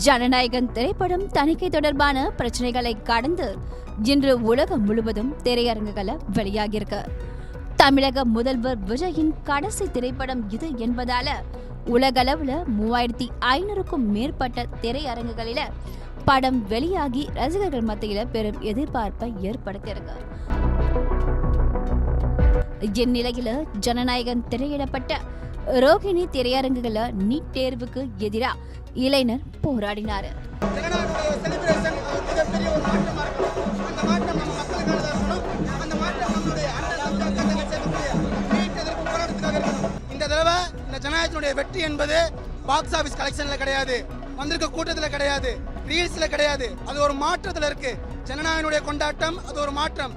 ஜனநாயகன் திரைப்படம் தணிக்கை தொடர்பான பிரச்சனைகளை கடந்து இன்று உலகம் முழுவதும் திரையரங்குகளை வெளியாகியிருக்கு. தமிழக முதல்வர் விஜயின் கடைசி திரைப்படம் இது என்பதால உலகளவுல 3500க்கும் மேற்பட்ட திரையரங்குகளில படம் வெளியாகி ரசிகர்கள் மத்தியில பெரும் எதிர்பார்ப்பை ஏற்படுத்தியிருக்கு. இந்நிலையில ஜனநாயகன் திரையிடப்பட்ட ரோகிணி திரையரங்குகள நீட் தேர்வுக்கு எதிராக இளைஞர் போராடினார். இந்த தடவை இந்த ஜனநாயகத்தினுடைய வெற்றி என்பது பாக்ஸ் ஆபீஸ் கலெக்ஷன்ல கிடையாது, வந்திருக்க கூட்டத்துல கிடையாது, ரீல்ஸ்ல கிடையாது. அது ஒரு மாற்றத்துல இருக்கு. ஜனநாயகனுடைய கொண்டாட்டம் அது ஒரு மாற்றம்.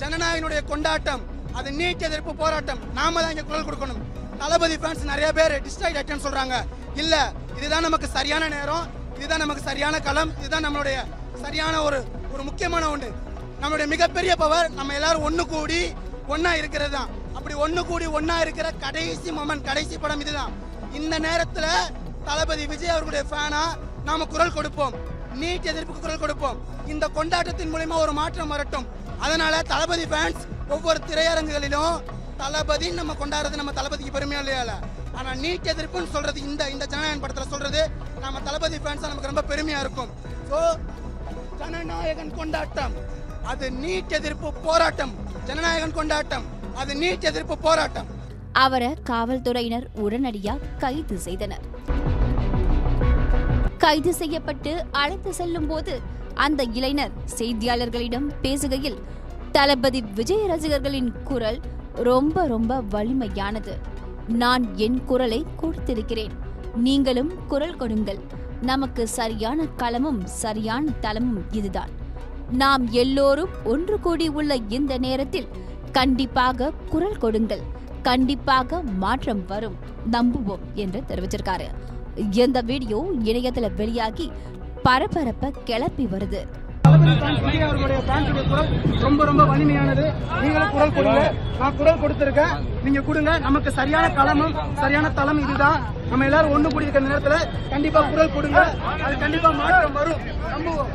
ஜனநாயகனுடைய கொண்டாட்டம் அது நீட் எதிர்ப்பு போராட்டம். நாம தான் இங்க குரல் கொடுக்கணும். தளபதி ஃபேன்ஸ் நிறைய பேர் டிஸ்ட்ராக்ட் ஆயிட்டேன்னு சொல்றாங்க. இல்ல, இதுதான் நமக்கு சரியான நேரம், இதுதான் நமக்கு சரியான களம், இதுதான் நம்மளுடைய சரியான ஒரு முக்கியமான ஒன்று. நம்மளுடைய மிகப்பெரிய பவர் நம்ம எல்லாரும் ஒண்ணு கூடி ஒன்னா இருக்கிறது தான். அப்படி ஒண்ணு கூடி ஒன்னா இருக்கிற கடைசி மொமெண்ட், கடைசி படம் இதுதான். இந்த நேரத்துல தளபதி விஜய் அவர்களுடைய ஃபேனா நாம குரல் கொடுப்போம், நீட் எதிர்ப்புக்கு குரல் கொடுப்போம். இந்த கொண்டாட்டத்தின் மூலமா ஒரு மாற்றம் வரட்டும். அதனால தளபதி ஃபேன்ஸ் ஒவ்வொரு திரையரங்குகளிலும் தளபதி நம்ம கொண்டாடுறது நம்ம தளபதிக்கு பெருமையா இல்லையா. ஆனா நீட் எதிர்ப்புன்னு சொல்றது இந்த ஜனநாயகன் படத்துல சொல்றது நம்ம தளபதி ஃபேன்ஸா நமக்கு ரொம்ப பெருமையா இருக்கும். சோ ஜனநாயகன் கொண்டாட்டம் அது நீட் எதிர்ப்பு போராட்டம். ஜனநாயகன் கொண்டாட்டம் அது நீட் எதிர்ப்பு போராட்டம். அவரை காவல்துறையினர் உடனடியா கைது செய்தனர். கைது செய்யப்பட்டு அழைத்து செல்லும் போது அந்த இளைஞர் செய்தியாளர்களிடம் பேசுகையில் தளபதி விஜய் ரசிகர்களின் குரல் ரொம்ப வலிமையானது. நான் என் குரலை கொடுத்திருக்கிறேன், நீங்களும் குரல் கொடுங்கள். நமக்கு சரியான களமும் சரியான தளமும் இதுதான். நாம் எல்லோரும் ஒன்று கூடி உள்ள இந்த நேரத்தில் கண்டிப்பாக குரல் கொடுங்கள், கண்டிப்பாக மாற்றம் வரும், நம்புவோம் என்று தெரிவிச்சிருக்காரு. இந்த வீடியோ இணையத்துல வெளியாகி பரபரப்ப கிளப்பி வருது. ரொம்ப வலிமையானது. நீங்களும் குரல் கொடுங்க. நான் குரல் கொடுத்திருக்கேன், நீங்க கொடுங்க. நமக்கு சரியான களமும் சரியான தளம் இதுதான். நம்ம எல்லாரும் ஒண்ணு கூடி இருக்கிற நேரத்துல கண்டிப்பா குரல் கொடுங்க. அது கண்டிப்பா மாற்றம் வரும், நம்புவோம்.